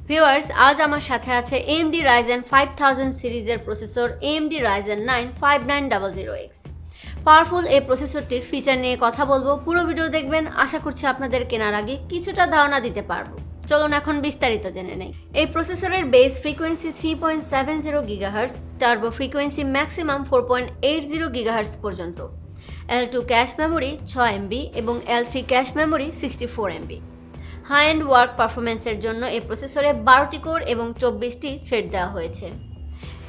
Viewers, আজ আমার সাথে আছে AMD Ryzen 5000 সিরিজের processor AMD Ryzen 9 5900X। Powerful এই প্রসেসরটির ফিচার নিয়ে কথা বলবো। পুরো ভিডিও দেখবেন, আশা করছি আপনাদের কেনার আগে কিছুটা ধারণা দিতে পারবো। চলুন এখন বিস্তারিত জেনে নেই। এই প্রসেসরের base frequency 3.70 GHz, turbo frequency maximum 4.80 GHz পর্যন্ত, L2 ক্যাশ মেমোরি 6 MB এবং L3 cache memory 64 MB। High end work পারফরমেন্সের জন্য এই প্রসেসরে 12টি কোর এবং 24টি থ্রেড দেওয়া হয়েছে।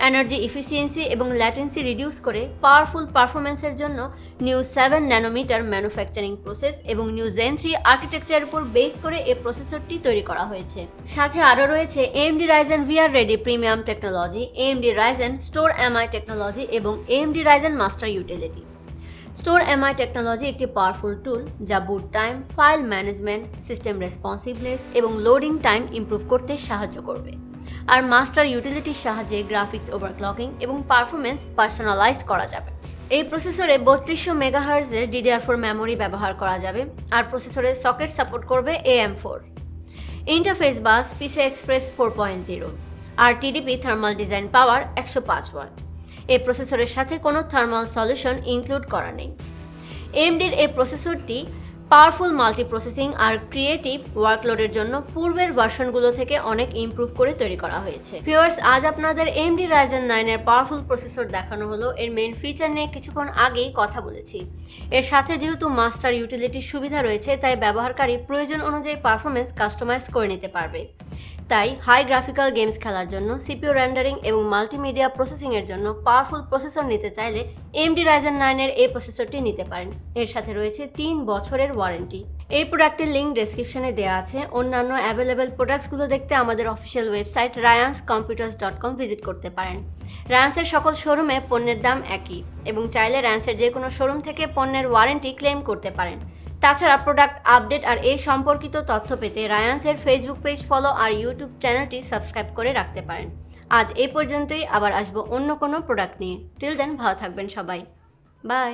এনার্জি ইফিসিয়েন্সি এবং ল্যাটেন্সি রিডিউস করে পাওয়ারফুল পারফরমেন্সের জন্য নিউ 7 ন্যানোমিটার ম্যানুফ্যাকচারিং প্রসেস এবং নিউ Zen 3 আর্কিটেকচারের উপর বেস করে এই প্রসেসরটি তৈরি করা হয়েছে। সাথে আরও রয়েছে AMD Ryzen VR Ready premium technology, AMD Ryzen Store MI technology এবং AMD Ryzen master utility. Store MI technology একটি পাওয়ারফুল টুল যা বুট time, file management, system responsiveness এবং লোডিং টাইম ইমপ্রুভ করতে সাহায্য করবে। আর মাস্টার ইউটিলিটির সাহায্যে গ্রাফিক্স ওভারক্লকিং এবং পারফরমেন্স পার্সোনালাইজ করা যাবে। এই প্রসেসরে 3200 মেগাহার্টজের DDR4 মেমোরি ব্যবহার করা যাবে। আর প্রসেসরে সকেট সাপোর্ট করবে AM4। ইন্টারফেস বাস PCI Express 4.0 আর TDP থার্মাল ডিজাইন পাওয়ার 105 ওয়াট। এই প্রসেসরের সাথে কোনো থার্মাল সলিউশন ইনক্লুড করা নেই। AMDর এই প্রসেসরটি পাওয়ারফুল মাল্টি প্রসেসিং আর ক্রিয়েটিভ ওয়ার্কলোডের জন্য পূর্বের ভার্সনগুলো থেকে অনেক ইমপ্রুভ করে তৈরি করা হয়েছে। ভিউয়ার্স, আজ আপনাদের AMD Ryzen 9 এর পাওয়ারফুল প্রসেসর দেখানো হলো। এর মেইন ফিচার নিয়ে কিছুক্ষণ আগেই কথা বলেছি। এর সাথে যেহেতু মাস্টার ইউটিলিটির সুবিধা রয়েছে, তাই ব্যবহারকারী প্রয়োজন অনুযায়ী পারফরমেন্স কাস্টমাইজ করে নিতে পারবে। তাই হাই গ্রাফিক্যাল গেমস খেলার জন্য, CPU রেন্ডারিং এবং মাল্টিমিডিয়া প্রসেসিংয়ের জন্য পাওয়ারফুল প্রসেসর নিতে চাইলে AMD Ryzen 9 এর এই প্রসেসরটি নিতে পারেন। এর সাথে রয়েছে 3 বছরের ওয়ারেন্টি। এই প্রোডাক্টের লিঙ্ক ডেসক্রিপশনে দেওয়া আছে। অন্যান্য অ্যাভেলেবেল প্রোডাক্টসগুলো দেখতে আমাদের অফিসিয়াল ওয়েবসাইট ryanscomputers.com ভিজিট করতে পারেন। রায়ান্সের সকল শোরুমে পণ্যের দাম একই এবং চাইলে রায়ান্সের যে কোনো শোরুম থেকে পণ্যের ওয়ারেন্টি ক্লেম করতে পারেন। তাছাড়া প্রোডাক্ট আপডেট আর এই সম্পর্কিত তথ্য পেতে রায়ান্সের ফেসবুক পেজ ফলো আর ইউটিউব চ্যানেলটি সাবস্ক্রাইব করে রাখতে পারেন। আজ এই পর্যন্তই, আবার আসবো অন্য কোনো প্রোডাক্ট নিয়ে। টিল দেন ভালো থাকবেন সবাই। বাই।